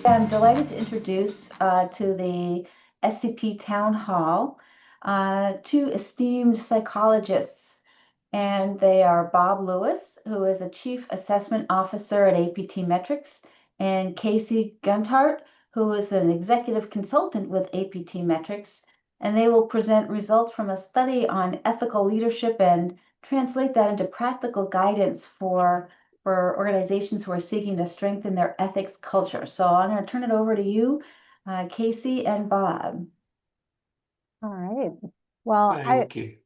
I'm delighted to introduce to the SCP Town Hall two esteemed psychologists, and they are Bob Lewis, who is a Chief Assessment Officer at APT Metrics, and Casey Guntart, who is an Executive Consultant with APT Metrics, and they will present results from a study on ethical leadership and translate that into practical guidance for organizations who are seeking to strengthen their ethics culture. So I'm going to turn it over to you, Casey and Bob. All right. Well, Thank you.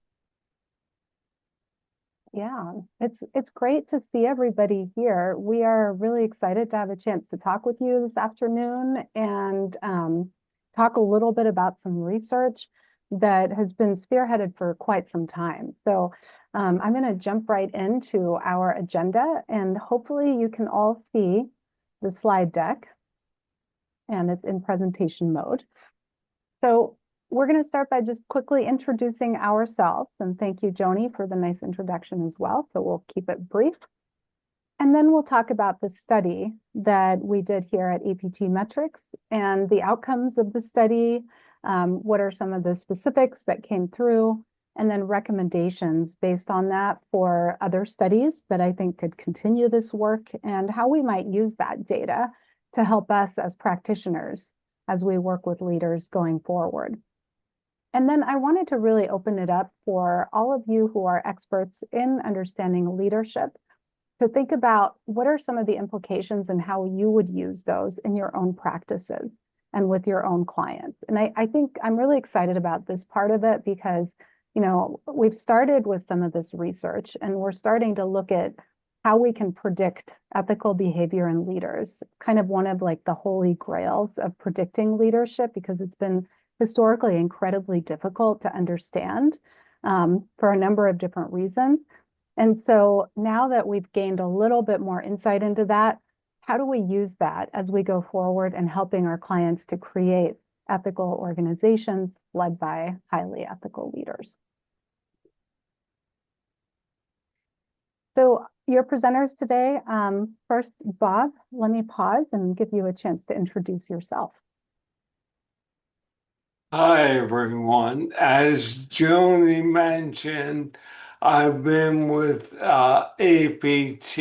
Yeah, it's great to see everybody here. We are really excited to have a chance to talk with you this afternoon and talk a little bit about some research that has been spearheaded for quite some time. So I'm going to jump right into our agenda, and hopefully you can all see the slide deck, and it's in presentation mode. So we're going to start by just quickly introducing ourselves, and thank you, Joanie, for the nice introduction as well. So we'll keep it brief. And then we'll talk about the study that we did here at APT Metrics and the outcomes of the study, what are some of the specifics that came through, and then recommendations based on that for other studies that I think could continue this work and how we might use that data to help us as practitioners as we work with leaders going forward. And then I wanted to really open it up for all of you who are experts in understanding leadership to think about what are some of the implications and how you would use those in your own practices and with your own clients. And I think I'm really excited about this part of it because, you know, we've started with some of this research and we're starting to look at how we can predict ethical behavior in leaders, kind of one of like the holy grails of predicting leadership, because it's been historically incredibly difficult to understand for a number of different reasons. And so now that we've gained a little bit more insight into that, how do we use that as we go forward and helping our clients to create ethical organizations led by highly ethical leaders? So your presenters today, first, Bob, let me pause and give you a chance to introduce yourself. Hi, everyone. As Joanie mentioned, I've been with APT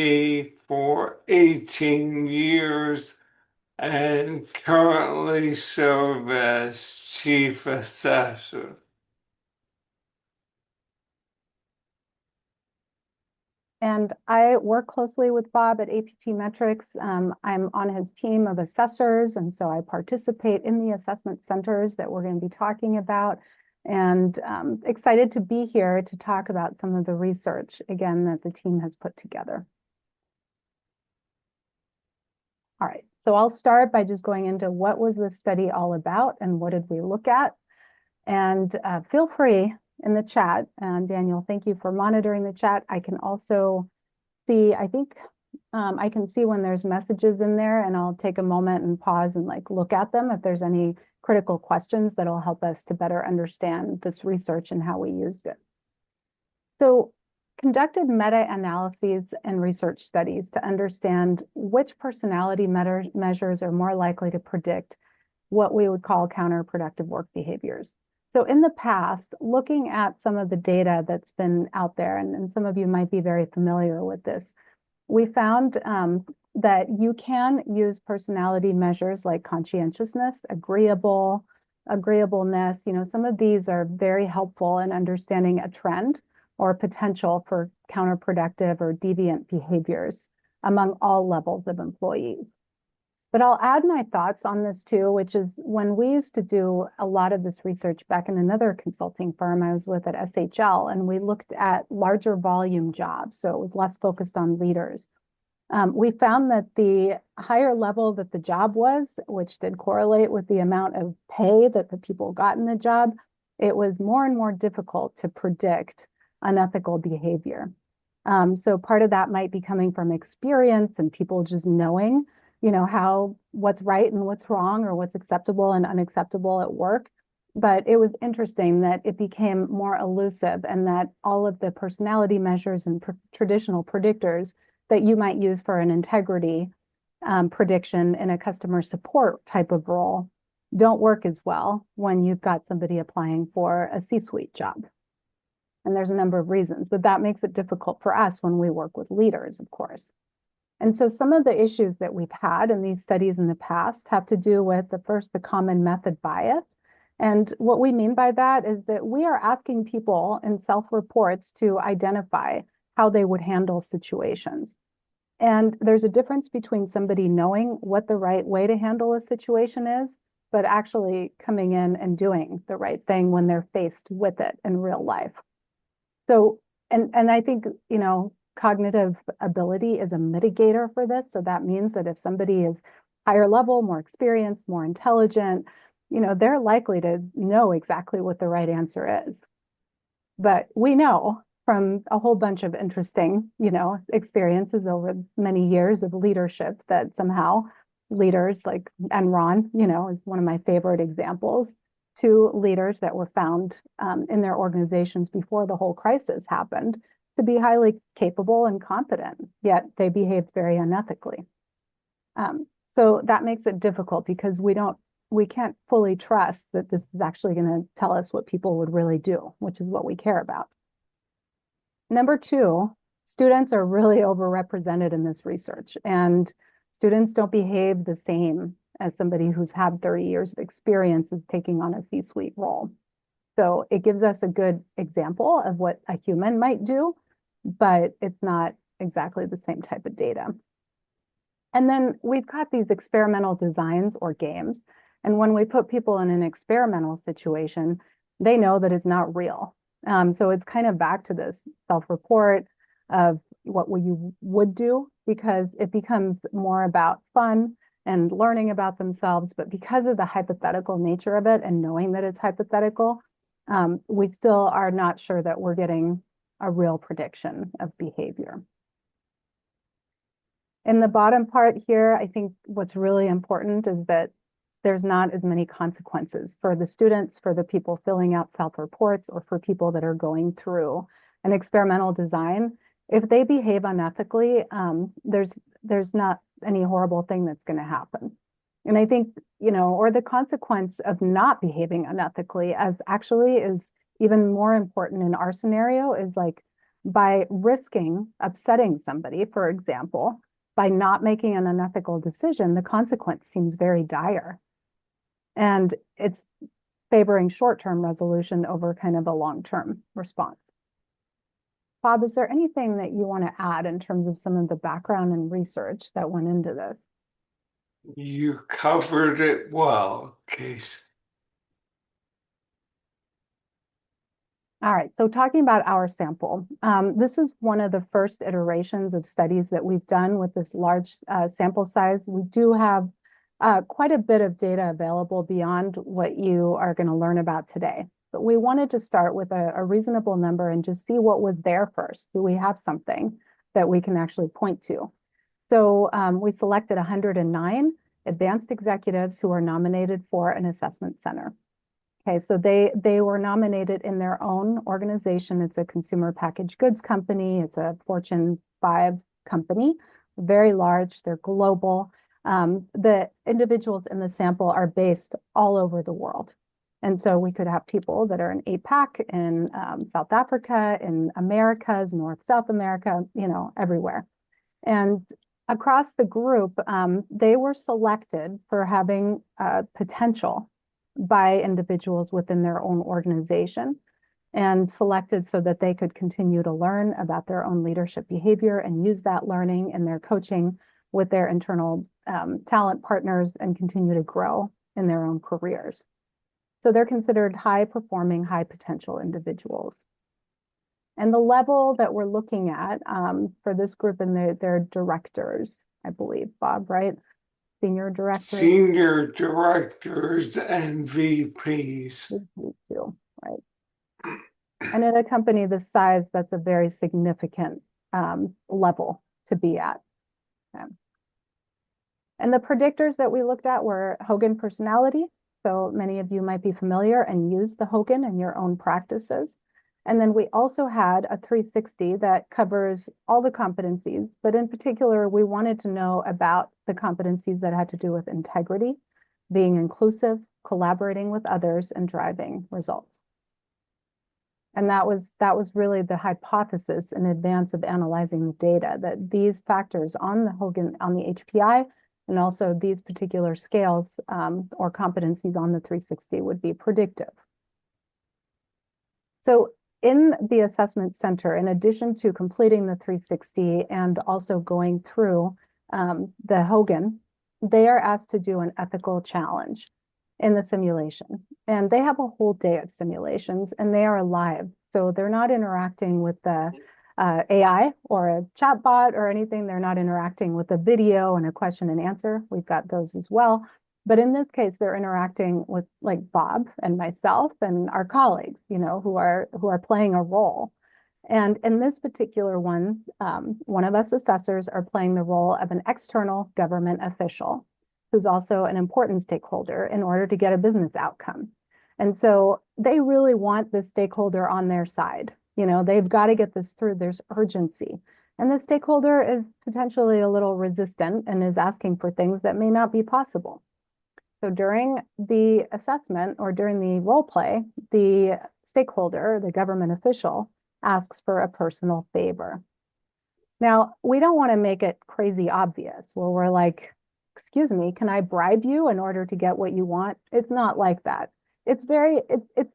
for 18 years and currently serve as Chief Assessor. And I work closely with Bob at APT Metrics. I'm on his team of assessors, and so I participate in the assessment centers that we're going to be talking about, and excited to be here to talk about some of the research, again, that the team has put together. All right, so I'll start by just going into what was the study all about and what did we look at. And feel free in the chat, and Daniel, thank you for monitoring the chat. I can also see, I think I can see when there's messages in there, and I'll take a moment and pause and like look at them if there's any critical questions that'll help us to better understand this research and how we used it. So conducted meta-analyses and research studies to understand which personality measures are more likely to predict what we would call counterproductive work behaviors. So in the past, looking at some of the data that's been out there, and some of you might be very familiar with this, we found that you can use personality measures like conscientiousness, agreeableness. You know, some of these are very helpful in understanding a trend or potential for counterproductive or deviant behaviors among all levels of employees. But I'll add my thoughts on this too, which is when we used to do a lot of this research back in another consulting firm I was with at SHL, and we looked at larger volume jobs, so it was less focused on leaders. We found that the higher level that the job was, which did correlate with the amount of pay that the people got in the job, it was more and more difficult to predict unethical behavior. So part of that might be coming from experience and people just knowing, you know, what's right and what's wrong or what's acceptable and unacceptable at work. But it was interesting that it became more elusive, and that all of the personality measures and traditional predictors that you might use for an integrity prediction in a customer support type of role don't work as well when you've got somebody applying for a C-suite job. And there's a number of reasons, but that makes it difficult for us when we work with leaders, of course. And so some of the issues that we've had in these studies in the past have to do with the common method bias. And what we mean by that is that we are asking people in self-reports to identify how they would handle situations. And there's a difference between somebody knowing what the right way to handle a situation is, but actually coming in and doing the right thing when they're faced with it in real life. So, and I think, cognitive ability is a mitigator for this. So that means that if somebody is higher level, more experienced, more intelligent, they're likely to know exactly what the right answer is. But we know from a whole bunch of interesting, experiences over many years of leadership that somehow leaders like Enron, is one of my favorite examples, two leaders that were found in their organizations before the whole crisis happened to be highly capable and competent, yet they behaved very unethically. So that makes it difficult because we can't fully trust that this is actually going to tell us what people would really do, which is what we care about. Number two, students are really overrepresented in this research, and students don't behave the same as somebody who's had 30 years of experience is taking on a C-suite role. So it gives us a good example of what a human might do, but it's not exactly the same type of data. And then we've got these experimental designs or games. And when we put people in an experimental situation, they know that it's not real. So it's kind of back to this self-report of what you would do, because it becomes more about fun and learning about themselves. But because of the hypothetical nature of it and knowing that it's hypothetical, we still are not sure that we're getting a real prediction of behavior. In the bottom part here, I think what's really important is that there's not as many consequences for the students, for the people filling out self-reports, or for people that are going through an experimental design. If they behave unethically, there's not any horrible thing that's going to happen. And I think, or the consequence of not behaving unethically as actually is even more important in our scenario is like by risking upsetting somebody, for example, by not making an unethical decision, the consequence seems very dire. And it's favoring short-term resolution over kind of a long-term response. Bob, is there anything that you want to add in terms of some of the background and research that went into this? You covered it well, Casey. All right, so talking about our sample, this is one of the first iterations of studies that we've done with this large sample size. We do have quite a bit of data available beyond what you are going to learn about today. But we wanted to start with a reasonable number and just see what was there first. Do we have something that we can actually point to? So we selected 109 advanced executives who are nominated for an assessment center. Okay, so they were nominated in their own organization. It's a consumer packaged goods company. It's a Fortune 5 company, very large. They're global. The individuals in the sample are based all over the world. And so we could have people that are in APAC, in South Africa, in Americas, North, South America, everywhere. And across the group, they were selected for having potential by individuals within their own organization and selected so that they could continue to learn about their own leadership behavior and use that learning in their coaching with their internal talent partners and continue to grow in their own careers. So they're considered high performing, high potential individuals. And the level that we're looking at for this group, and they're directors, I believe, Bob, right? Senior directors. Senior directors and VPs. Too, right? And at a company this size, that's a very significant level to be at. Okay. And the predictors that we looked at were Hogan personality. So many of you might be familiar and use the Hogan in your own practices, And then we also had a 360 that covers all the competencies, but in particular, we wanted to know about the competencies that had to do with integrity, being inclusive, collaborating with others, and driving results. And that was really the hypothesis in advance of analyzing the data, that these factors on the HPI and also these particular scales or competencies on the 360 would be predictive. So in the assessment center, in addition to completing the 360 and also going through the Hogan, they are asked to do an ethical challenge in the simulation. And they have a whole day of simulations and they are live. So they're not interacting with the AI or a chatbot or anything. They're not interacting with a video and a question and answer. We've got those as well. But in this case, they're interacting with like Bob and myself and our colleagues, you know, who are playing a role. And in this particular one of us assessors are playing the role of an external government official who's also an important stakeholder in order to get a business outcome. And so they really want the stakeholder on their side. You know, they've got to get this through. There's urgency. And the stakeholder is potentially a little resistant and is asking for things that may not be possible. So during the assessment or during the role play, the stakeholder, the government official, asks for a personal favor. Now, we don't want to make it crazy obvious where we're like, excuse me, can I bribe you in order to get what you want? It's not like that. It's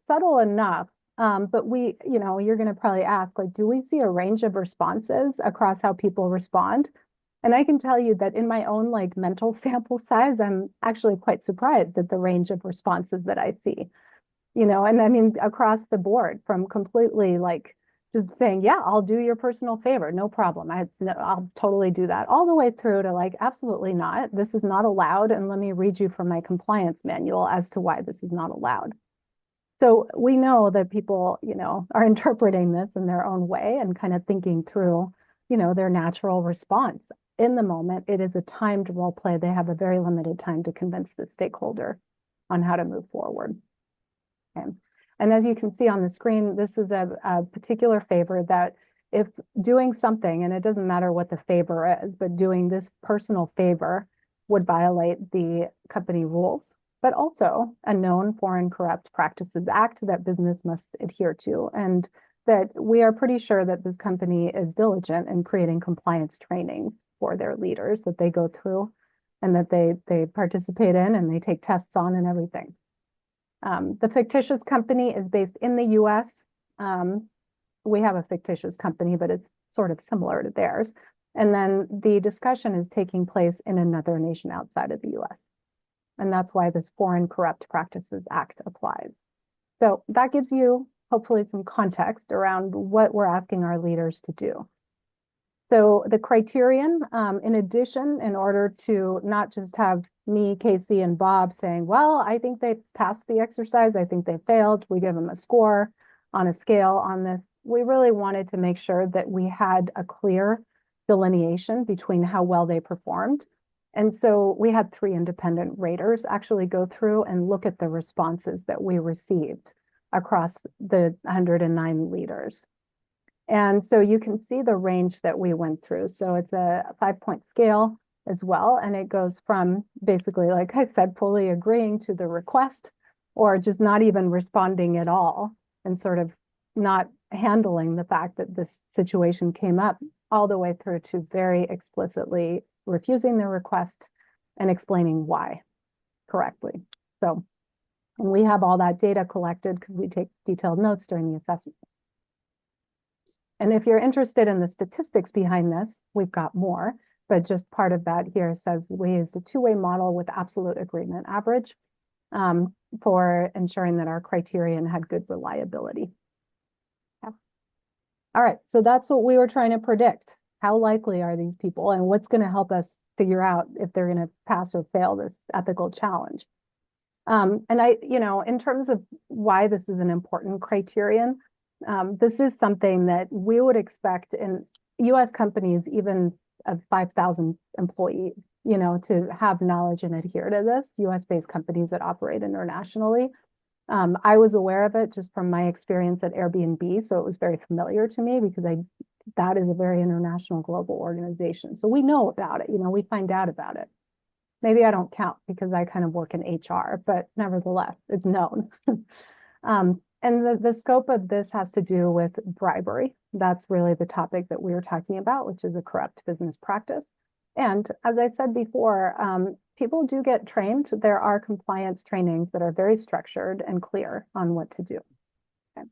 subtle enough, but you're going to probably ask, like, do we see a range of responses across how people respond? And I can tell you that in my own like mental sample size, I'm actually quite surprised at the range of responses that I see, you know, and I mean, across the board from completely like just saying, yeah, I'll do your personal favor. No problem. I'll totally do that, all the way through to like, absolutely not. This is not allowed. And let me read you from my compliance manual as to why this is not allowed. So we know that people, you know, are interpreting this in their own way and kind of thinking through, you know, their natural response. In the moment, it is a timed role play. They have a very limited time to convince the stakeholder on how to move forward. Okay. And as you can see on the screen, this is a particular favor that if doing something, and it doesn't matter what the favor is, but doing this personal favor would violate the company rules, but also a known Foreign Corrupt Practices Act that business must adhere to. And that we are pretty sure that this company is diligent in creating compliance trainings for their leaders that they go through and that they participate in and they take tests on and everything. The fictitious company is based in the US. We have a fictitious company, but it's sort of similar to theirs. And then the discussion is taking place in another nation outside of the US. And that's why this Foreign Corrupt Practices Act applies. So that gives you hopefully some context around what we're asking our leaders to do. So the criterion, in addition, in order to not just have me, Casey, and Bob saying, well, I think they passed the exercise, I think they failed, we give them a score on a scale on this, we really wanted to make sure that we had a clear delineation between how well they performed. And so we had 3 independent raters actually go through and look at the responses that we received across the 109 leaders. And so you can see the range that we went through. So it's a 5-point scale as well. And it goes from basically, like I said, fully agreeing to the request or just not even responding at all and sort of not handling the fact that this situation came up, all the way through to very explicitly refusing the request and explaining why correctly. So, and we have all that data collected because we take detailed notes during the assessment. And if you're interested in the statistics behind this, we've got more, but just part of that here says we used a 2-way model with absolute agreement average for ensuring that our criterion had good reliability. Yeah. All right, so that's what we were trying to predict. How likely are these people and what's going to help us figure out if they're going to pass or fail this ethical challenge? And in terms of why this is an important criterion, this is something that we would expect in US companies, even of 5,000 employees, to have knowledge and adhere to this, US-based companies that operate internationally. I was aware of it just from my experience at Airbnb, so it was very familiar to me because that is a very international global organization. So we know about it, we find out about it. Maybe I don't count because I kind of work in HR, but nevertheless, it's known. And the scope of this has to do with bribery. That's really the topic that we were talking about, which is a corrupt business practice. And as I said before, people do get trained. There are compliance trainings that are very structured and clear on what to do. Okay.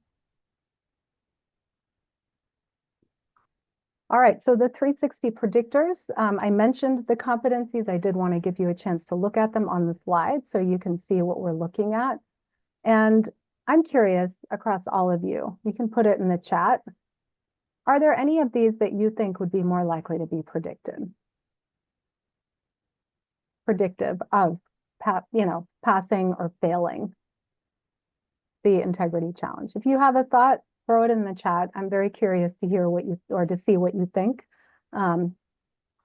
All right, so the 360 predictors, I mentioned the competencies. I did want to give you a chance to look at them on the slide so you can see what we're looking at. And I'm curious across all of you, you can put it in the chat. Are there any of these that you think would be more likely to be predictive of passing or failing the integrity challenge? If you have a thought, throw it in the chat. I'm very curious to hear to see what you think.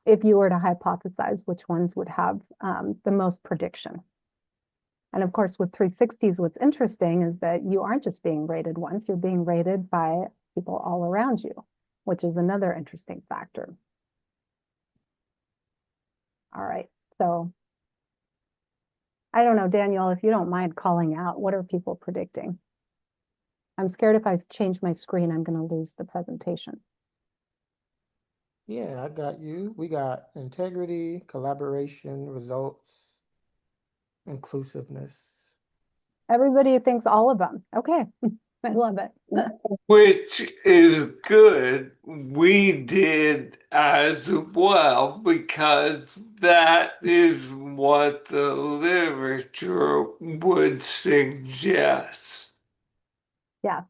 If you were to hypothesize which ones would have the most prediction. And of course, with 360s, what's interesting is that you aren't just being rated once, you're being rated by people all around you, which is another interesting factor. All right, so I don't know, Daniel, if you don't mind calling out, what are people predicting? I'm scared if I change my screen, I'm going to lose the presentation. Yeah, I got you. We got integrity, collaboration, results, inclusiveness. Everybody thinks all of them. Okay, I love it. Which is good. We did as well because that is what the literature would suggest. Yeah.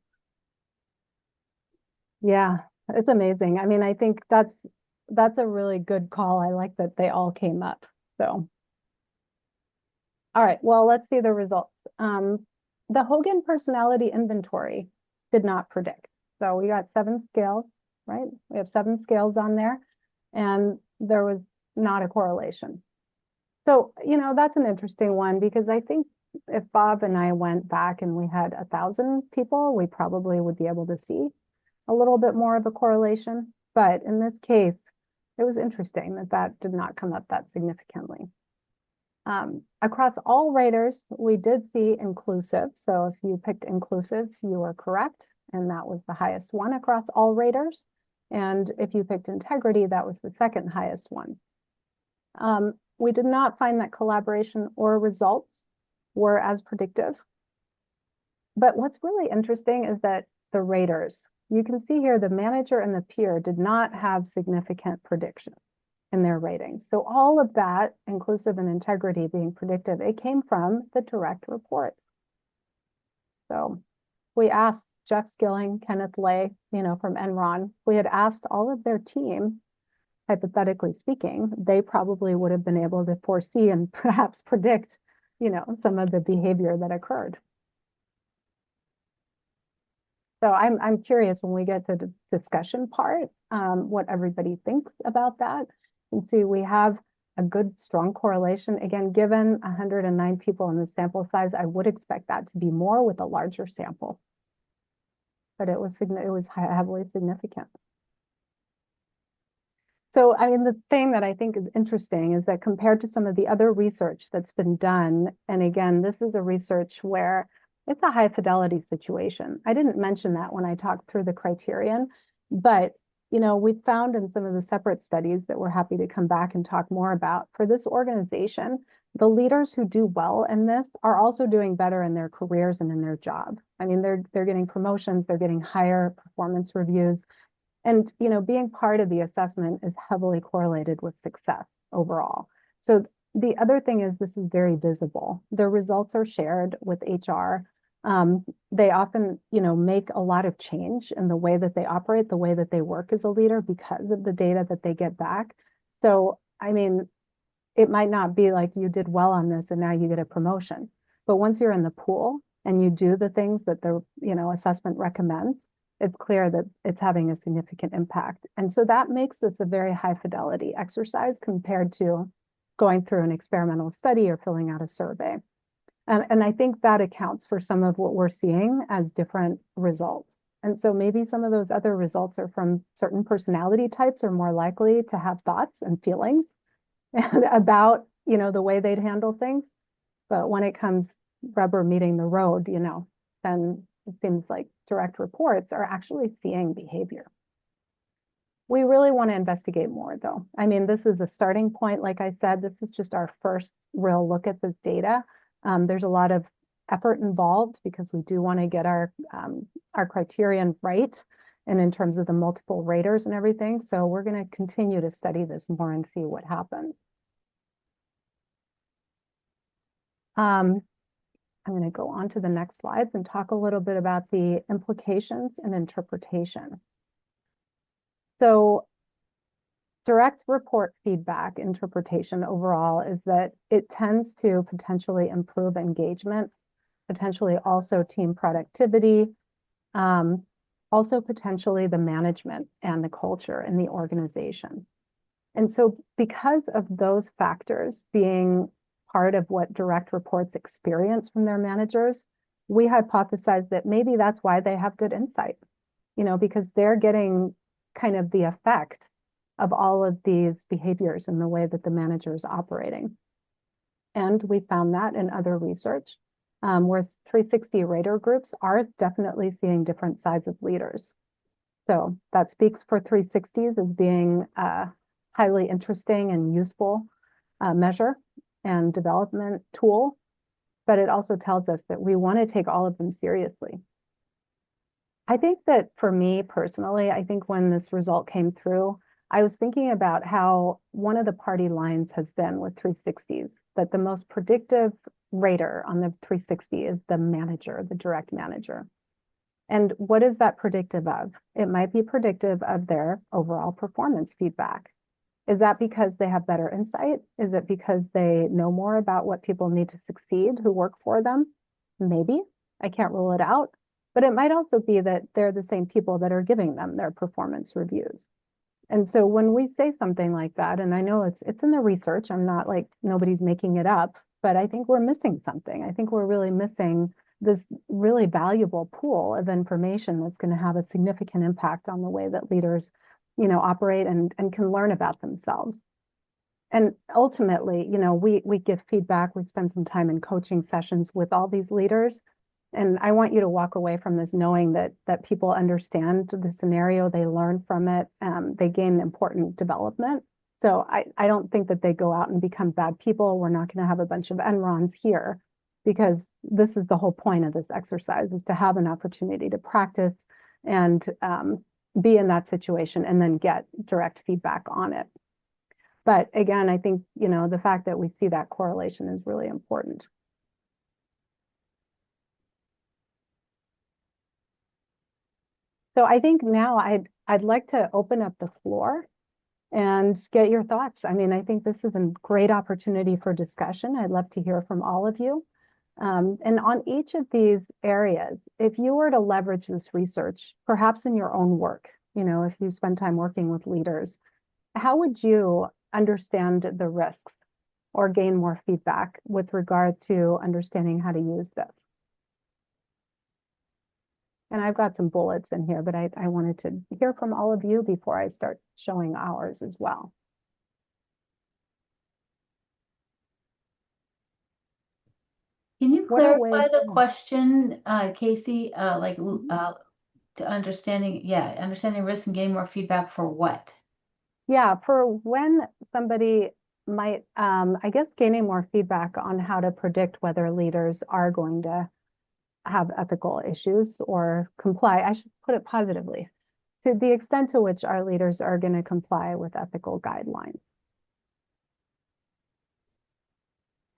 Yeah, it's amazing. I mean, I think that's a really good call. I like that they all came up. So, all right, well, let's see the results. The Hogan Personality Inventory did not predict. So we got 7 scales, right? We have 7 scales on there, and there was not a correlation. So, that's an interesting one because I think if Bob and I went back and we had 1,000 people, we probably would be able to see a little bit more of a correlation. But in this case, it was interesting that did not come up that significantly. Across all raters, we did see inclusive. So if you picked inclusive, you were correct. And that was the highest one across all raters. And if you picked integrity, that was the second highest one. We did not find that collaboration or results were as predictive. But what's really interesting is that the raters, you can see here the manager and the peer did not have significant prediction in their ratings. So all of that, inclusive and integrity being predictive, it came from the direct report. So we asked Jeff Skilling, Kenneth Lay, from Enron, we had asked all of their team, hypothetically speaking, they probably would have been able to foresee and perhaps predict, some of the behavior that occurred. So I'm curious when we get to the discussion part, what everybody thinks about that. You can see we have a good, strong correlation. Again, given 109 people in the sample size, I would expect that to be more with a larger sample. But it was heavily significant. So, I mean, the thing that I think is interesting is that compared to some of the other research that's been done, and again, this is a research where it's a high fidelity situation. I didn't mention that when I talked through the criterion, but we found in some of the separate studies that we're happy to come back and talk more about. For this organization, the leaders who do well in this are also doing better in their careers and in their job. I mean, they're getting promotions, they're getting higher performance reviews. And, being part of the assessment is heavily correlated with success overall. So the other thing is this is very visible. The results are shared with HR. They often, make a lot of change in the way that they operate, the way that they work as a leader because of the data that they get back. So, I mean, it might not be like you did well on this and now you get a promotion. But once you're in the pool and you do the things that the, assessment recommends, it's clear that it's having a significant impact. And so that makes this a very high fidelity exercise compared to going through an experimental study or filling out a survey. And I think that accounts for some of what we're seeing as different results. And so maybe some of those other results are from certain personality types are more likely to have thoughts and feelings about, the way they'd handle things. But when it comes rubber meeting the road, then it seems like direct reports are actually seeing behavior. We really want to investigate more, though. I mean, this is a starting point. Like I said, this is just our first real look at this data. There's a lot of effort involved because we do want to get our criterion right, and in terms of the multiple raters and everything. So we're going to continue to study this more and see what happens. I'm going to go on to the next slides and talk a little bit about the implications and interpretation. So direct report feedback interpretation overall is that it tends to potentially improve engagement, potentially also team productivity, also potentially the management and the culture in the organization. And so because of those factors being part of what direct reports experience from their managers, we hypothesize that maybe that's why they have good insight, because they're getting kind of the effect of all of these behaviors in the way that the manager is operating. And we found that in other research, where 360 rater groups are definitely seeing different sides of leaders. So that speaks for 360s as being a highly interesting and useful measure and development tool, but it also tells us that we want to take all of them seriously. I think that for me personally, I think when this result came through, I was thinking about how one of the party lines has been with 360s, that the most predictive rater on the 360 is the manager, the direct manager. And what is that predictive of? It might be predictive of their overall performance feedback. Is that because they have better insight? Is it because they know more about what people need to succeed who work for them? Maybe. I can't rule it out. But it might also be that they're the same people that are giving them their performance reviews. And so when we say something like that, and I know it's in the research, I'm not like nobody's making it up, but I think we're missing something. I think we're really missing this really valuable pool of information that's going to have a significant impact on the way that leaders, operate and can learn about themselves. And ultimately, we give feedback. We spend some time in coaching sessions with all these leaders. And I want you to walk away from this knowing that people understand the scenario, they learn from it, they gain important development. So I don't think that they go out and become bad people. We're not going to have a bunch of Enrons here, because this is the whole point of this exercise, is to have an opportunity to practice and be in that situation and then get direct feedback on it. But again, I think, the fact that we see that correlation is really important. So I think now I'd like to open up the floor and get your thoughts. I mean, I think this is a great opportunity for discussion. I'd love to hear from all of you. And on each of these areas, if you were to leverage this research, perhaps in your own work, if you spend time working with leaders, how would you understand the risks or gain more feedback with regard to understanding how to use this? And I've got some bullets in here, but I wanted to hear from all of you before I start showing ours as well. Can you What are clarify ways- the question, Casey? To understanding risk and getting more feedback for what? Yeah, for when somebody might, I guess, gaining more feedback on how to predict whether leaders are going to have ethical issues or comply. I should put it positively, to the extent to which our leaders are going to comply with ethical guidelines.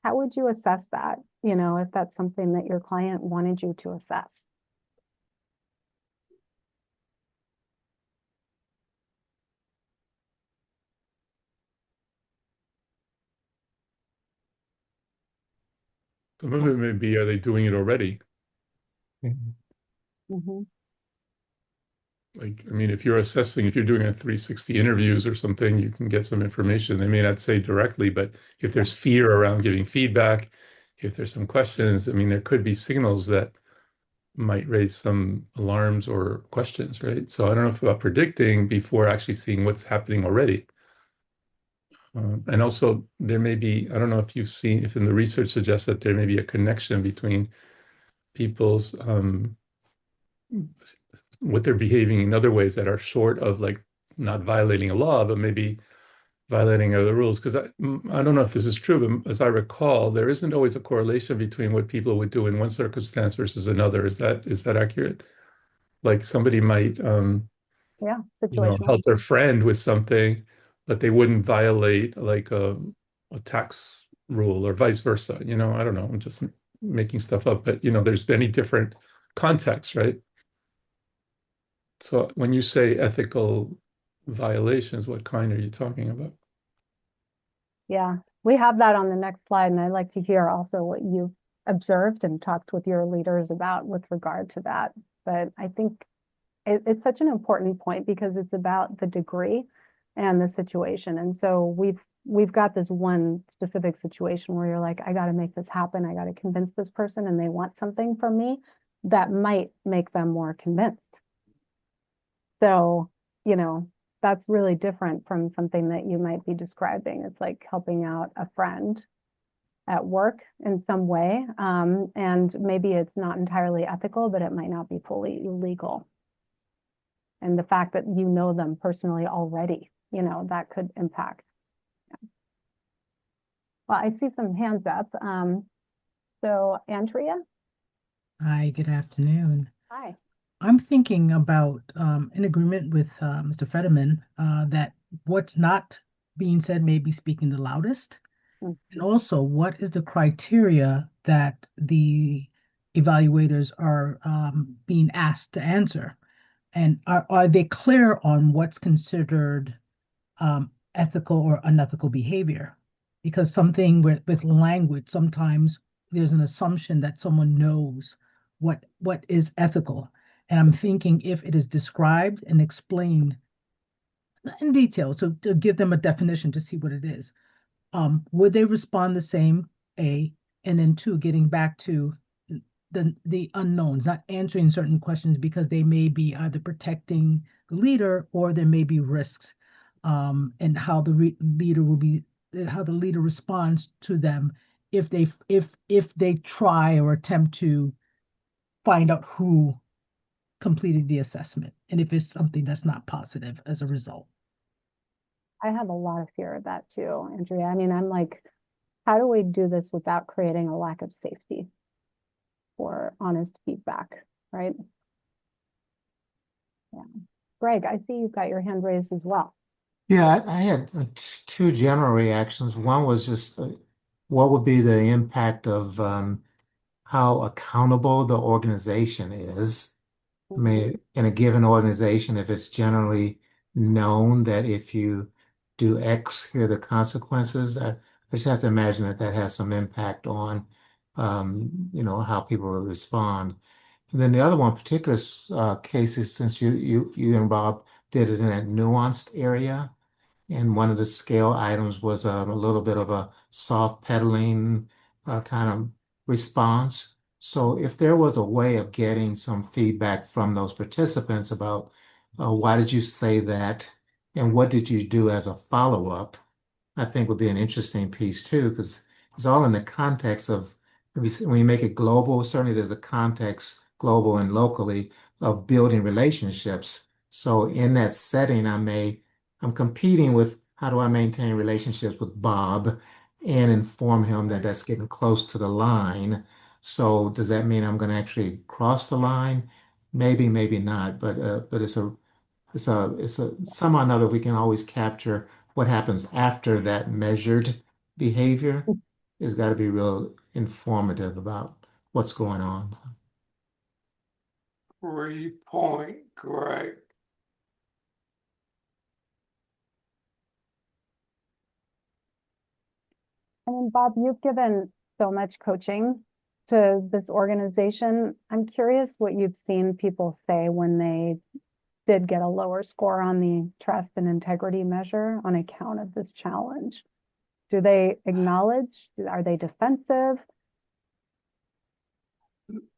How would you assess that, if that's something that your client wanted you to assess? Some of it may be, are they doing it already? Mm-hmm. Like, I mean, if you're doing a 360 interviews or something, you can get some information. They may not say directly, but if there's fear around giving feedback, if there's some questions, I mean, there could be signals that might raise some alarms or questions, right? So I don't know if about predicting before actually seeing what's happening already. And also there may be, I don't know if you've seen, if in the research suggests that there may be a connection between people's, what they're behaving in other ways that are short of like not violating a law, but maybe violating other rules. Because I don't know if this is true, but as I recall, there isn't always a correlation between what people would do in one circumstance versus another. Is that accurate? Like somebody might, Yeah, help situational. their friend with something, but they wouldn't violate like a tax rule or vice versa. I don't know. I'm just making stuff up, but there's many different contexts, right? So when you say ethical violations, what kind are you talking about? Yeah, we have that on the next slide, and I'd like to hear also what you've observed and talked with your leaders about with regard to that. But I think it's such an important point because it's about the degree and the situation. And so we've got this one specific situation where you're like, I got to make this happen. I got to convince this person, and they want something from me that might make them more convinced. So, that's really different from something that you might be describing. It's like helping out a friend at work in some way. And maybe it's not entirely ethical, but it might not be fully illegal. And the fact that you know them personally already, that could impact. Well, I see some hands up. So Andrea, Hi, good afternoon. hi. I'm thinking about, in agreement with Mr. Fetterman, that what's not being said may be speaking the loudest. Mm. And also, what is the criteria that the evaluators are being asked to answer? And are they clear on what's considered ethical or unethical behavior? Because something with language, sometimes there's an assumption that someone knows what is ethical. And I'm thinking if it is described and explained in detail, so to give them a definition to see what it is, would they respond the same? A, and then two, getting back to the unknowns, not answering certain questions because they may be either protecting the leader or there may be risks, and how the leader will be, how the leader responds to them if they try or attempt to find out who completed the assessment, and if it's something that's not positive as a result. I have a lot of fear of that too, Andrea. I mean, I'm like, how do we do this without creating a lack of safety for honest feedback, right? Yeah. Greg, I see you've got your hand raised as well. Yeah, I had two general reactions. One was just what would be the impact of how accountable the organization is. I mean, in a given organization, if it's generally known that if you do X, here are the consequences, I just have to imagine that that has some impact on, how people will respond. And then the other one, particular cases, since you and Bob did it in that nuanced area, and one of the scale items was a little bit of a soft pedaling kind of response. So if there was a way of getting some feedback from those participants about why did you say that and what did you do as a follow-up, I think would be an interesting piece too, because it's all in the context of when you make it global, certainly there's a context global and locally of building relationships. So in that setting, I'm competing with how do I maintain relationships with Bob and inform him that that's getting close to the line. So does that mean I'm going to actually cross the line? Maybe, maybe not. But it's a somehow or another we can always capture what happens after that measured behavior. It's got to be real informative about what's going on. Great point, Greg. I mean, Bob, you've given so much coaching to this organization. I'm curious what you've seen people say when they did get a lower score on the trust and integrity measure on account of this challenge. Do they acknowledge? Are they defensive?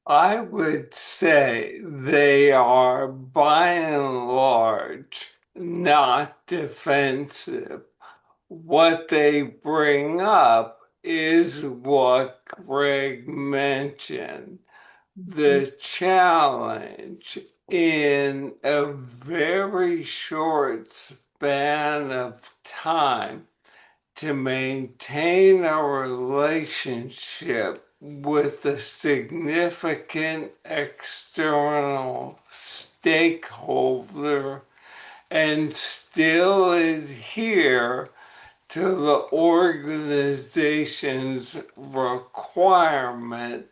I would say they are by and large not defensive. What they bring up is what Greg mentioned. The challenge in a very short span of time to maintain a relationship with a significant external stakeholder and still adhere to the organization's requirement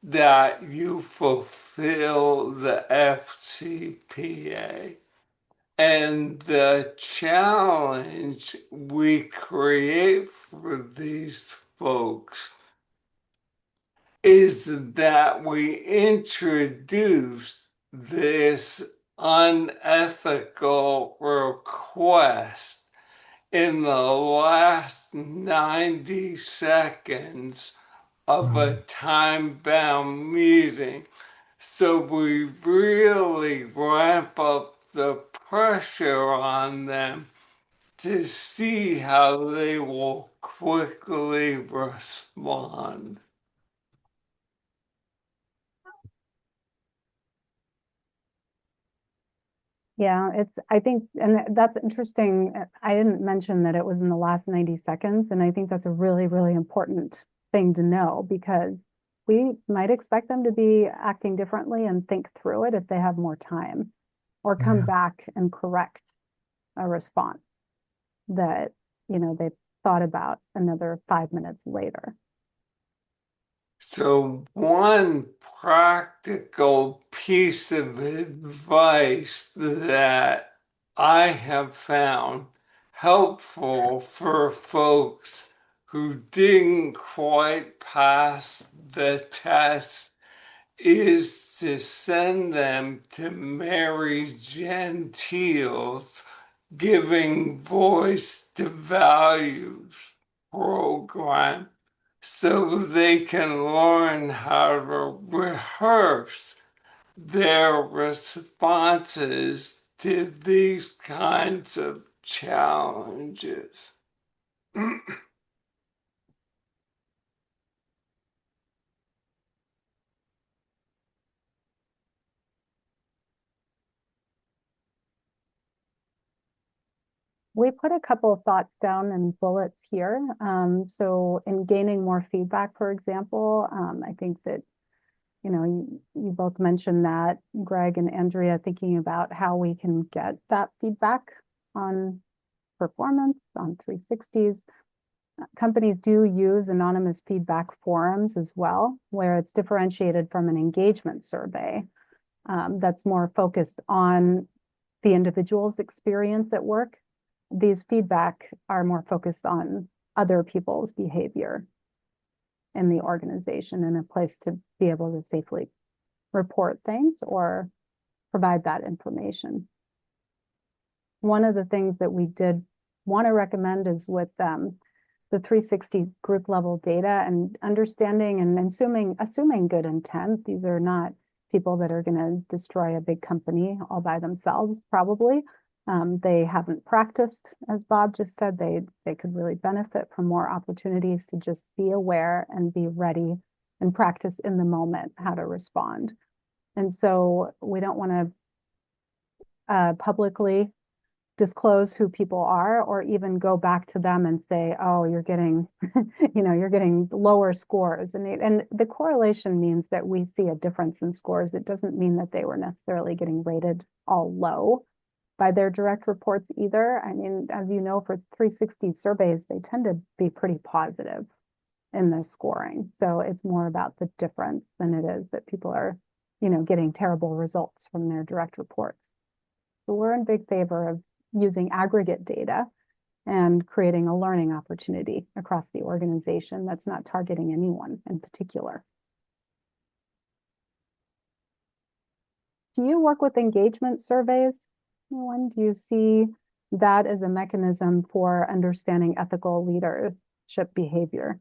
that you fulfill the FCPA. And the challenge we create for these folks is that we introduce this unethical request in the last 90 seconds of a time-bound meeting. So we really ramp up the pressure on them to see how they will quickly respond. Yeah, I think, and that's interesting. I didn't mention that it was in the last 90 seconds, and I think that's a really, really important thing to know because we might expect them to be acting differently and think through it if they have more time or come Yeah. back and correct a response that, they thought about another 5 minutes later. So one practical piece of advice that I have found helpful for folks who didn't quite pass the test is to send them to Mary Gentile's Giving Voice to Values program so they can learn how to rehearse their responses to these kinds of challenges. We put a couple of thoughts down in bullets here. So in gaining more feedback, for example, I think that, you both mentioned that, Greg and Andrea, thinking about how we can get that feedback on performance, on 360s. Companies do use anonymous feedback forums as well, where it's differentiated from an engagement survey that's more focused on the individual's experience at work. These feedback are more focused on other people's behavior in the organization and a place to be able to safely report things or provide that information. One of the things that we did want to recommend is with the 360 group level data and understanding and assuming good intent. These are not people that are going to destroy a big company all by themselves, probably. They haven't practiced, as Bob just said. They could really benefit from more opportunities to just be aware and be ready and practice in the moment how to respond. And so we don't want to publicly disclose who people are or even go back to them and say, oh, you're getting, you're getting lower scores. And the correlation means that we see a difference in scores. It doesn't mean that they were necessarily getting rated all low by their direct reports either. I mean, as you know, for 360 surveys, they tend to be pretty positive in their scoring. So it's more about the difference than it is that people are, getting terrible results from their direct reports. So we're in big favor of using aggregate data and creating a learning opportunity across the organization that's not targeting anyone in particular. Do you work with engagement surveys? When do you see that as a mechanism for understanding ethical leadership behavior?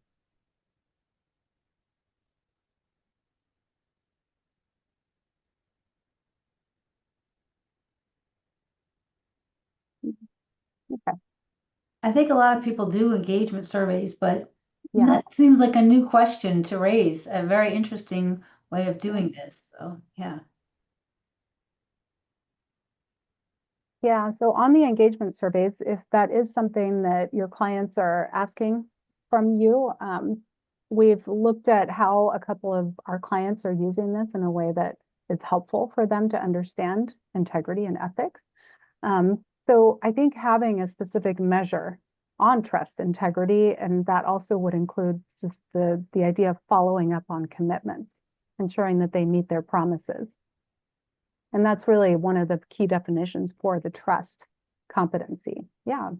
I think a lot of people do engagement surveys, but Yeah. that seems like a new question to raise, a very interesting way of doing this. So, yeah. Yeah, so on the engagement surveys, if that is something that your clients are asking from you, we've looked at how a couple of our clients are using this in a way that is helpful for them to understand integrity and ethics. So I think having a specific measure on trust integrity, and that also would include just the idea of following up on commitments, ensuring that they meet their promises. And that's really one of the key definitions for the trust competency. Yeah,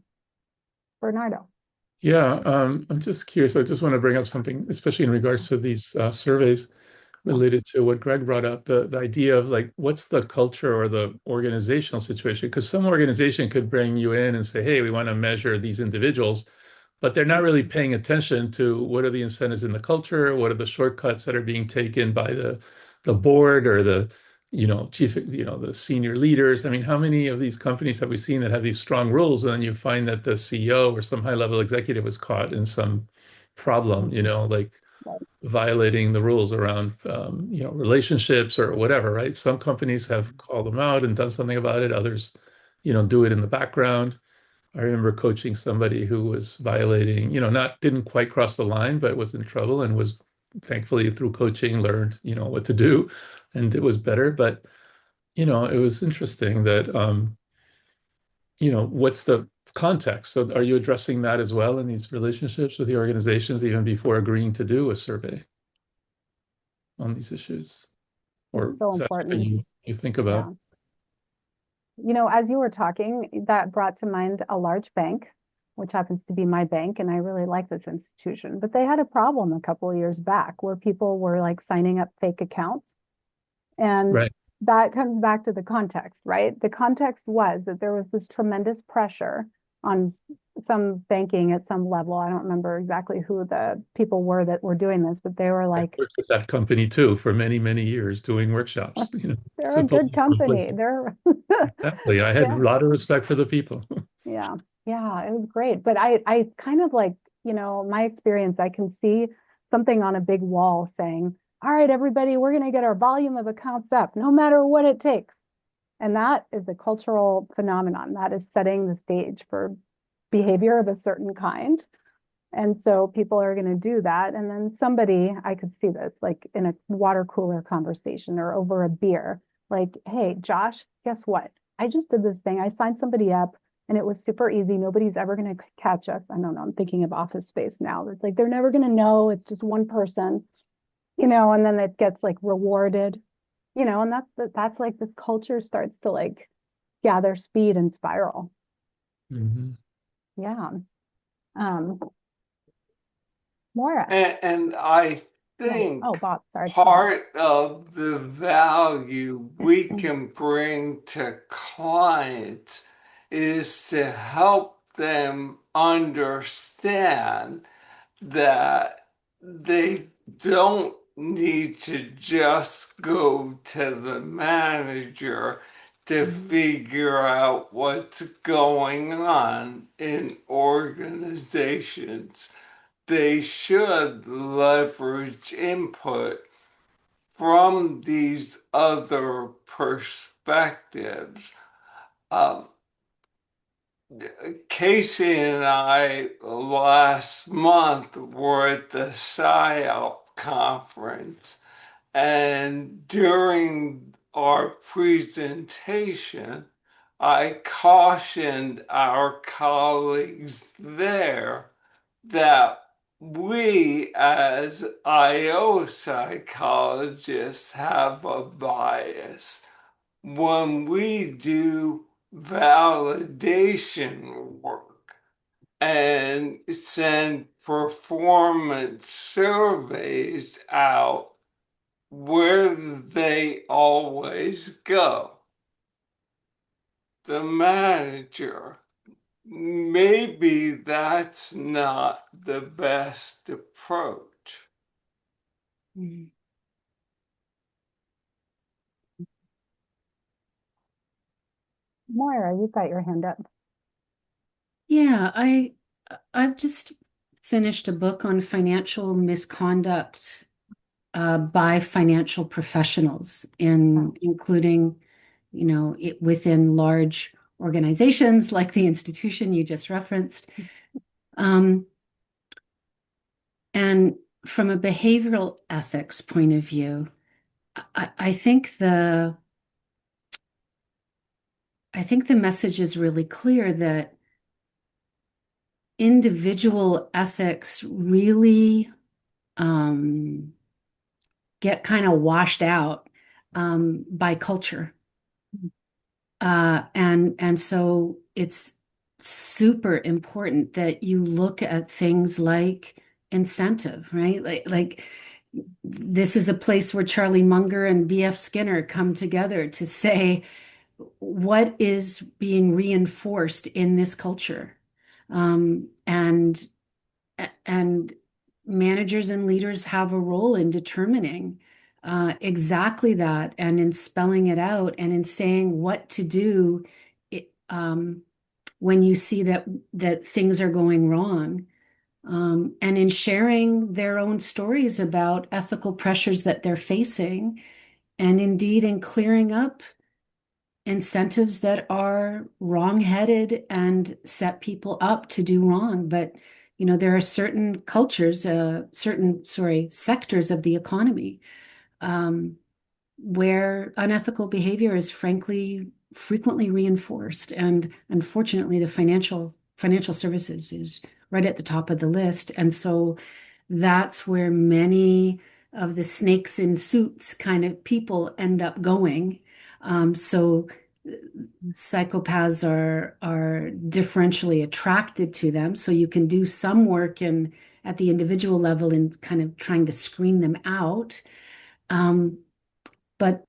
Bernardo. Yeah, I'm just curious. I just want to bring up something, especially in regards to these surveys related to what Greg brought up, the idea of like, what's the culture or the organizational situation? Because some organization could bring you in and say, hey, we want to measure these individuals, but they're not really paying attention to what are the incentives in the culture, what are the shortcuts that are being taken by the board or the chief, the senior leaders. I mean, how many of these companies have we seen that have these strong rules, and then you find that the CEO or some high-level executive was caught in some problem, like violating the rules around, relationships or whatever, right? Some companies have called them out and done something about it. Others, do it in the background. I remember coaching somebody who was violating, didn't quite cross the line, but was in trouble and was thankfully through coaching learned, what to do, and it was better. But, it was interesting that, what's the context? So are you addressing that as well in these relationships with the organizations, even before agreeing to do a survey on these issues? Or So is that something important. you think Yeah. about? As you were talking, that brought to mind a large bank, which happens to be my bank, and I really like this institution. But they had a problem a couple of years back where people were like signing up fake accounts. And Right. that comes back to the context, right? The context was that there was this tremendous pressure on some banking at some level. I don't remember exactly who the people were that were doing this, but they were I like, worked with that company too for many, many years doing workshops, they're a good supposedly from company. places. They're Exactly. I had yeah, a lot of respect for the people. yeah, yeah, it was great. But I kind of like, my experience, I can see something on a big wall saying, all right, everybody, we're going to get our volume of accounts up, no matter what it takes. And that is a cultural phenomenon that is setting the stage for behavior of a certain kind. And so people are going to do that. And then somebody, I could see this like in a water cooler conversation or over a beer, like, hey, Josh, guess what? I just did this thing. I signed somebody up and it was super easy. Nobody's ever going to catch us. I don't know. I'm thinking of Office Space now. It's like they're never going to know. It's just one person, and then it gets like rewarded, and that's like this culture starts to like gather speed and spiral. Mhm. Yeah. Um, Moira. And I Yeah. Oh, think Bob, sorry. part of the value we can bring to clients is to help them understand that they don't need to just go to the manager to figure out what's going on in organizations. They should leverage input from these other perspectives. Um, Casey and I last month were at the PSYOP conference, and during our presentation, I cautioned our colleagues there that we, as IO psychologists, have a bias. When we do validation work and send performance surveys out, where do they always go? The manager. Maybe that's not the best approach. Mhm. Moira, you've got your hand up. Yeah, I've just finished a book on financial misconduct by financial professionals, including, within large organizations like the institution you just referenced. Um, and from a behavioral ethics point of view, I think the message is really clear that individual ethics really get kind of washed out by culture. And so it's super important that you look at things like incentive, right? Like this is a place where Charlie Munger and B.F. Skinner come together to say what is being reinforced in this culture. And managers and leaders have a role in determining exactly that, and in spelling it out, and in saying what to do when you see that things are going wrong, and in sharing their own stories about ethical pressures that they're facing, and indeed in clearing up incentives that are wrong-headed and set people up to do wrong. But there are certain cultures, sectors of the economy, where unethical behavior is frankly frequently reinforced. And unfortunately, the financial services is right at the top of the list. And so that's where many of the snakes in suits kind of people end up going. So psychopaths are differentially attracted to them. So you can do some work at the individual level in kind of trying to screen them out. But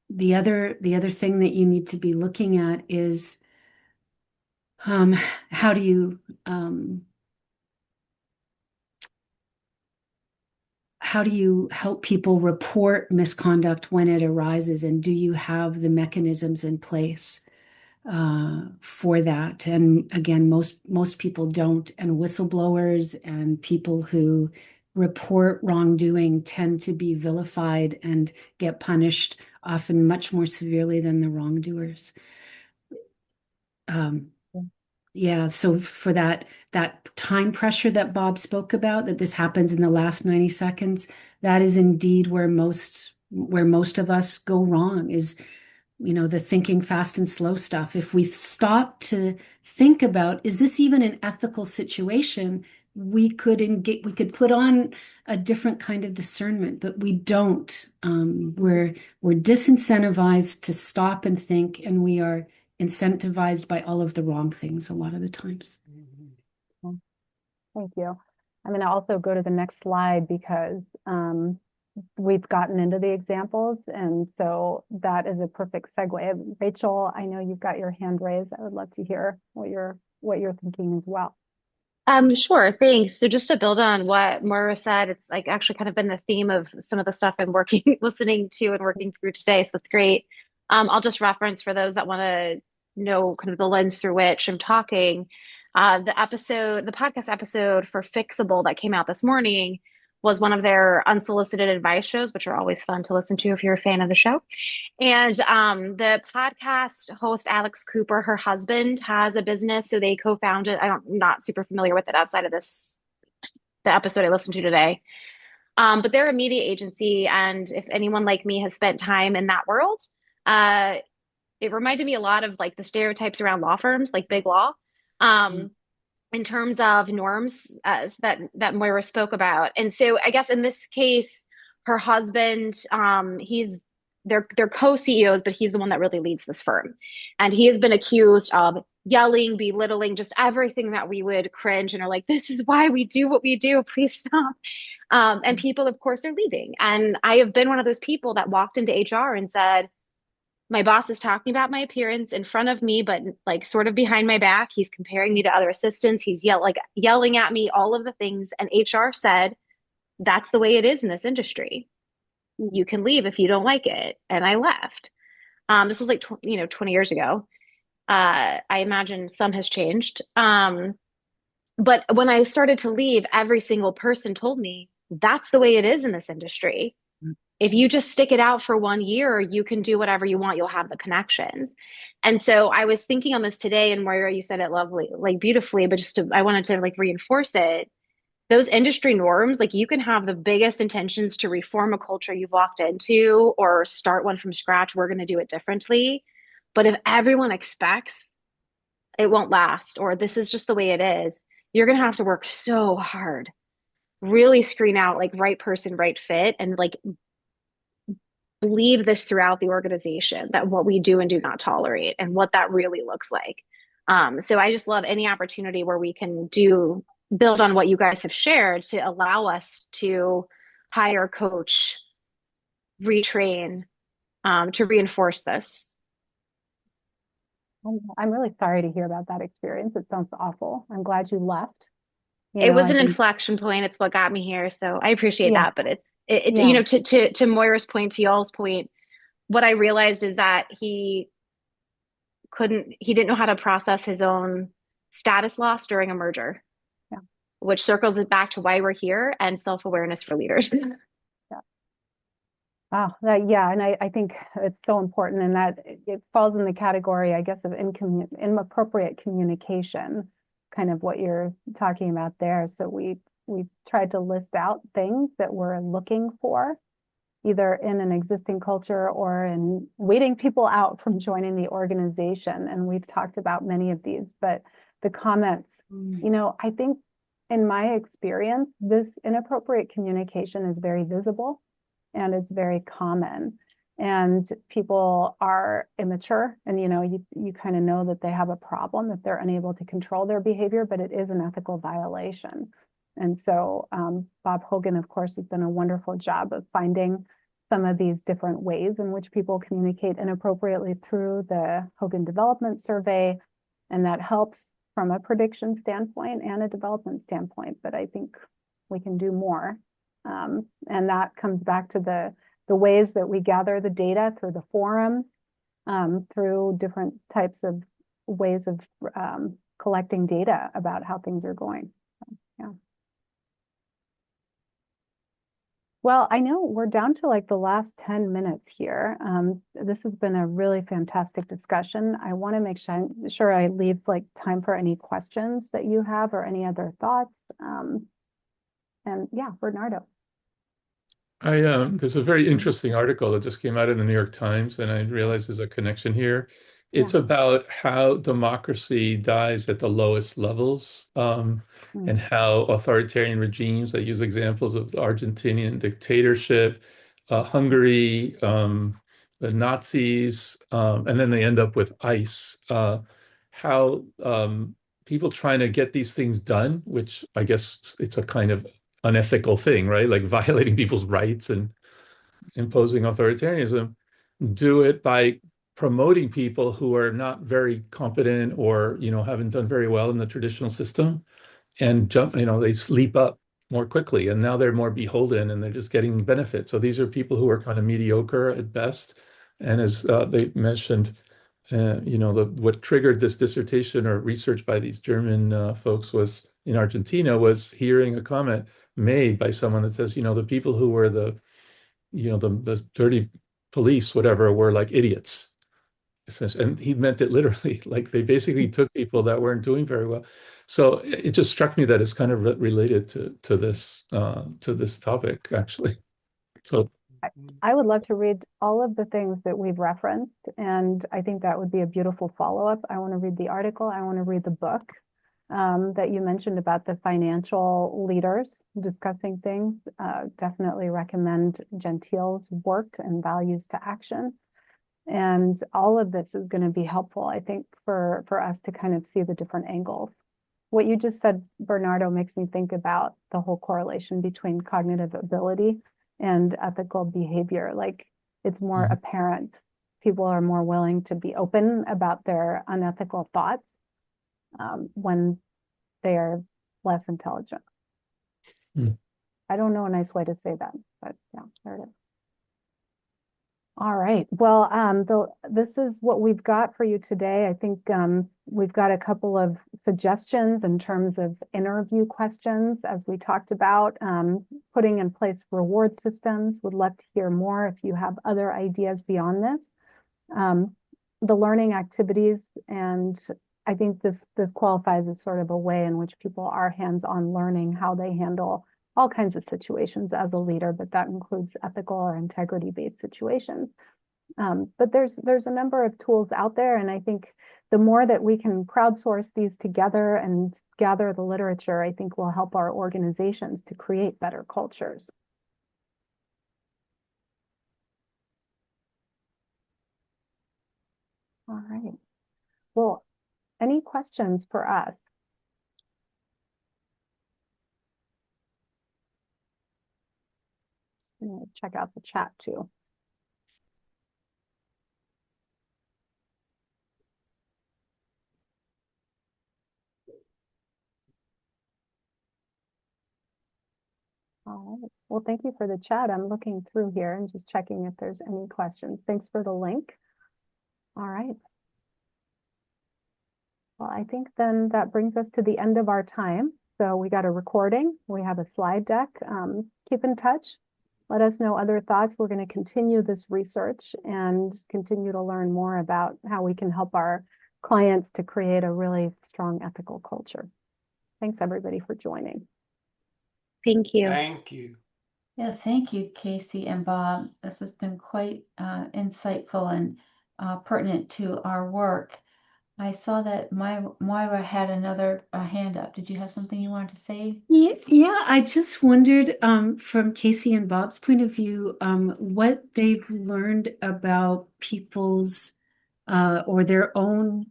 the other thing that you need to be looking at is how do you help people report misconduct when it arises, and do you have the mechanisms in place for that? And again, most people don't, and whistleblowers and people who report wrongdoing tend to be vilified and get punished often much more severely than the wrongdoers. Yeah, so for that time pressure that Bob spoke about, that this happens in the last 90 seconds, that is indeed where most of us go wrong, is the thinking fast and slow stuff. If we stop to think about, is this even an ethical situation, we could put on a different kind of discernment, but we don't. We're disincentivized to stop and think, and we are incentivized by all of the wrong things a lot of the times. Thank you. I'm going to also go to the next slide because we've gotten into the examples, and so that is a perfect segue. Rachel, I know you've got your hand raised. I would love to hear what you're thinking as well. Sure, thanks. So just to build on what Moira said, it's like actually kind of been the theme of some of the stuff I'm listening to and working through today. So that's great. I'll just reference for those that want to know kind of the lens through which I'm talking. The podcast episode for Fixable that came out this morning was one of their unsolicited advice shows, which are always fun to listen to if you're a fan of the show. And the podcast host, Alex Cooper, her husband, has a business. So they co-founded, I'm not super familiar with it outside of the episode I listened to today. But they're a media agency. And if anyone like me has spent time in that world, it reminded me a lot of like the stereotypes around law firms, like big law, in terms of norms that Moira spoke about. And so I guess in this case, her husband, they're co-CEOs, but he's the one that really leads this firm. And he has been accused of yelling, belittling, just everything that we would cringe and are like, this is why we do what we do. Please stop. And people, of course, are leaving. And I have been one of those people that walked into HR and said, my boss is talking about my appearance in front of me, but like sort of behind my back. He's comparing me to other assistants. He's yelling at me, all of the things. And HR said, that's the way it is in this industry. You can leave if you don't like it. And I left. This was like 20 years ago. I imagine some has changed. But when I started to leave, every single person told me that's the way it is in this industry. If you just stick it out for 1 year, you can do whatever you want. You'll have the connections. And so I was thinking on this today, and Moira, you said it lovely, like beautifully, but I wanted to like reinforce it. Those industry norms, like you can have the biggest intentions to reform a culture you've walked into or start one from scratch. We're going to do it differently. But if everyone expects it won't last, or this is just the way it is, you're going to have to work so hard, really screen out like right person, right fit, and like believe this throughout the organization that what we do and do not tolerate and what that really looks like. So I just love any opportunity where we can build on what you guys have shared to allow us to hire, coach, retrain, to reinforce this. I'm really sorry to hear about that experience. It sounds awful. I'm glad you left. It was I an think, inflection point. It's what got me here. So I appreciate yeah, that. But it yeah. to Moira's point, to y'all's point, what I realized is that he didn't know how to process his own status loss during a merger, Yeah. which circles it back to why we're here and self-awareness for leaders. Yeah. Oh, yeah, and I think it's so important, and that it falls in the category, I guess, of inappropriate communication, kind of what you're talking about there. So we tried to list out things that we're looking for, either in an existing culture or in weeding people out from joining the organization. And we've talked about many of these, but the comments, I think in my experience, this inappropriate communication is very visible and it's very common. And people are immature, and you kind of know that they have a problem if they're unable to control their behavior, but it is an ethical violation. And so Bob Hogan, of course, has done a wonderful job of finding some of these different ways in which people communicate inappropriately through the Hogan Development Survey. And that helps from a prediction standpoint and a development standpoint, but I think we can do more. And that comes back to the ways that we gather the data through the forums, through different types of ways of collecting data about how things are going. So, yeah. Well, I know we're down to like the last 10 minutes here. This has been a really fantastic discussion. I want to make sure I leave like time for any questions that you have or any other thoughts. And yeah, Bernardo. There's a very interesting article that just came out in the New York Times, and I realize there's a connection here. It's about how democracy dies at the lowest levels, and how authoritarian regimes that use examples of the Argentinian dictatorship, Hungary, the Nazis, and then they end up with ICE. How people trying to get these things done, which I guess it's a kind of unethical thing, right? Like violating people's rights and imposing authoritarianism, do it by promoting people who are not very competent or, haven't done very well in the traditional system, and they sleep up more quickly, and now they're more beholden and they're just getting benefits. So these are people who are kind of mediocre at best. And as they mentioned, what triggered this dissertation or research by these German folks was in Argentina was hearing a comment made by someone that says, the people who were the dirty police, whatever, were like idiots. And he meant it literally. Like they basically took people that weren't doing very well. So it just struck me that it's kind of related to this topic, actually. So I would love to read all of the things that we've referenced, and I think that would be a beautiful follow-up. I want to read the article. I want to read the book that you mentioned about the financial leaders discussing things. Definitely recommend Gentile's work and Values to Action. And all of this is going to be helpful, I think, for us to kind of see the different angles. What you just said, Bernardo, makes me think about the whole correlation between cognitive ability and ethical behavior. Like it's more apparent. People are more willing to be open about their unethical thoughts when they are less intelligent. I don't know a nice way to say that, but yeah, there it is. All right. Well, this is what we've got for you today. I think we've got a couple of suggestions in terms of interview questions, as we talked about, putting in place reward systems. Would love to hear more if you have other ideas beyond this. The learning activities, and I think this qualifies as sort of a way in which people are hands-on learning how they handle all kinds of situations as a leader, but that includes ethical or integrity-based situations. But there's a number of tools out there, and I think the more that we can crowdsource these together and gather the literature, I think will help our organizations to create better cultures. All right. Well, any questions for us? I'm going to check out the chat too. All right. Well, thank you for the chat. I'm looking through here and just checking if there's any questions. Thanks for the link. All right. Well, I think then that brings us to the end of our time. So we got a recording, we have a slide deck. Keep in touch. Let us know other thoughts. We're going to continue this research and continue to learn more about how we can help our clients to create a really strong ethical culture. Thanks everybody for joining. Thank you. Thank you. Yeah, thank you, Casey and Bob. This has been quite insightful and pertinent to our work. I saw that Moira had another hand up. Did you have something you wanted to say? Yeah, I just wondered, from Casey and Bob's point of view, what they've learned about people's or their own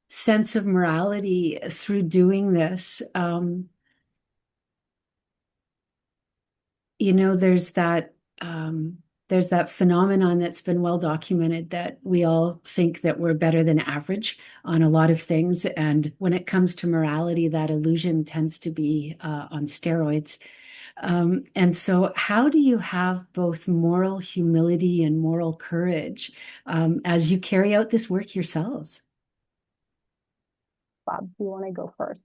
sense of morality through doing this. You know, there's that phenomenon that's been well documented that we all think that we're better than average on a lot of things. And when it comes to morality, that illusion tends to be on steroids. And so how do you have both moral humility and moral courage as you carry out this work yourselves? Bob, do you want to go first?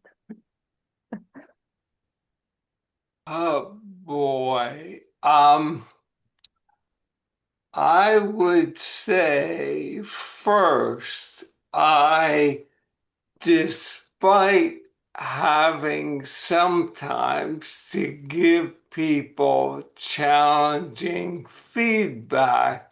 Oh boy. I would say first, despite having sometimes to give people challenging feedback,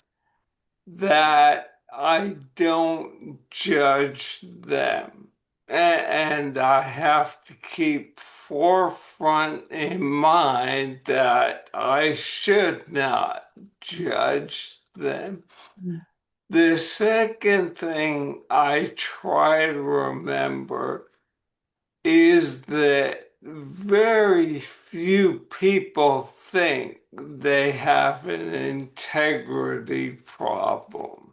that I don't judge them. And I have to keep forefront in mind that I should not judge them. The second thing I try to remember is that very few people think they have an integrity problem.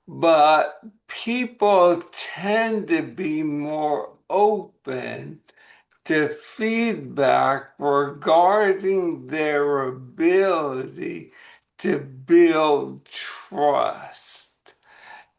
But people tend to be more open to feedback regarding their ability to build trust.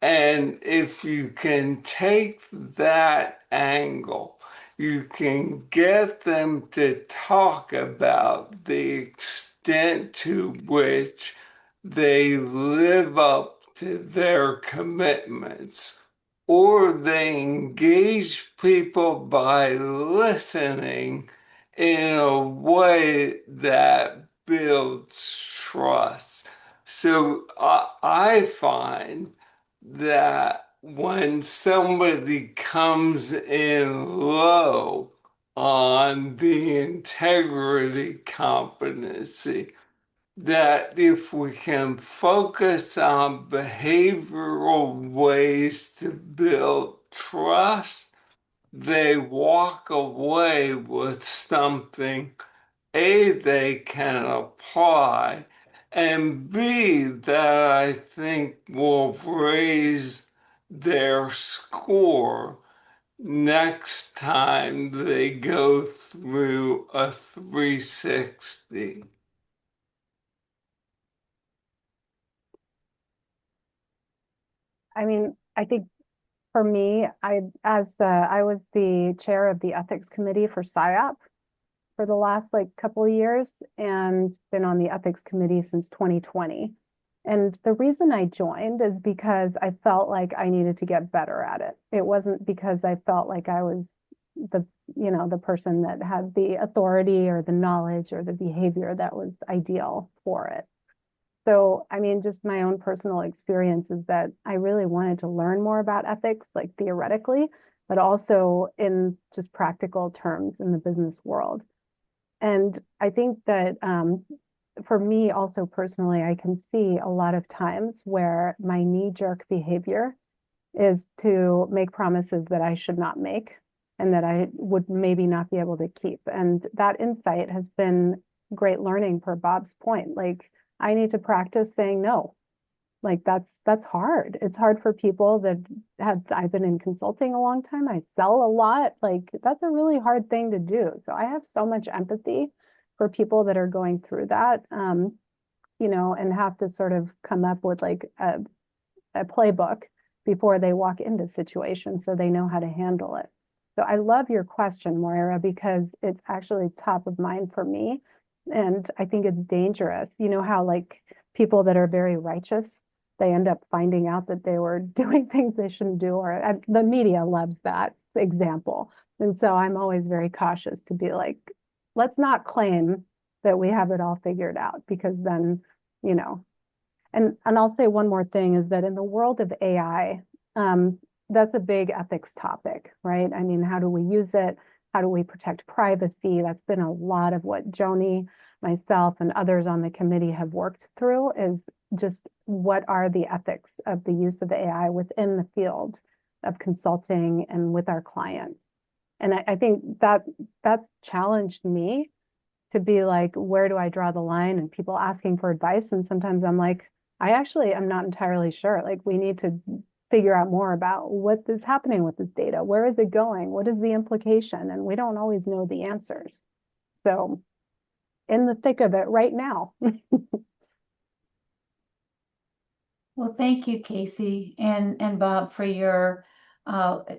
And if you can take that angle, you can get them to talk about the extent to which they live up to their commitments, or they engage people by listening in a way that builds trust. So I find that when somebody comes in low on the integrity competency, that if we can focus on behavioral ways to build trust, they walk away with something A, they can apply, and B, that I think will raise their score next time they go through a 360. I mean, I think for me, I was the chair of the ethics committee for PSYOP for the last like couple of years and been on the ethics committee since 2020. And the reason I joined is because I felt like I needed to get better at it. It wasn't because I felt like I was the, the person that had the authority or the knowledge or the behavior that was ideal for it. So, I mean, just my own personal experience is that I really wanted to learn more about ethics, like theoretically, but also in just practical terms in the business world. And I think that for me, also personally, I can see a lot of times where my knee-jerk behavior is to make promises that I should not make and that I would maybe not be able to keep. And that insight has been great learning for Bob's point. Like, I need to practice saying no. Like that's hard. It's hard for people that I've been in consulting a long time. I sell a lot. Like that's a really hard thing to do. So I have so much empathy for people that are going through that, and have to sort of come up with like a playbook before they walk into situations so they know how to handle it. So I love your question, Moira, because it's actually top of mind for me. And I think it's dangerous. You know how like people that are very righteous, they end up finding out that they were doing things they shouldn't do, or the media loves that example. And so I'm always very cautious to be like, let's not claim that we have it all figured out, because then, and I'll say one more thing is that in the world of AI, that's a big ethics topic, right? I mean, how do we use it? How do we protect privacy? That's been a lot of what Joanie, myself, and others on the committee have worked through, is just what are the ethics of the use of AI within the field of consulting and with our clients. And I think that's challenged me to be like, where do I draw the line? And people asking for advice. And sometimes I'm like, I actually am not entirely sure. Like, we need to figure out more about what is happening with this data. Where is it going? What is the implication? And we don't always know the answers. So in the thick of it right now. Well, thank you, Casey and Bob, for your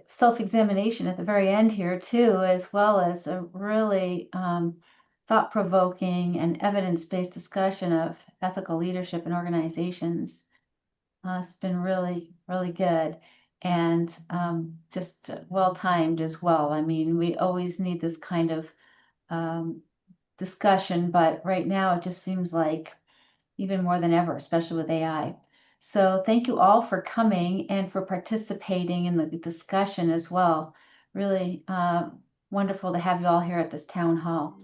self-examination at the very end here too, as well as a really thought-provoking and evidence-based discussion of ethical leadership in organizations. It's been really, really good and just well-timed as well. I mean, we always need this kind of discussion, but right now it just seems like even more than ever, especially with AI. So thank you all for coming and for participating in the discussion as well. Really wonderful to have you all here at this town hall.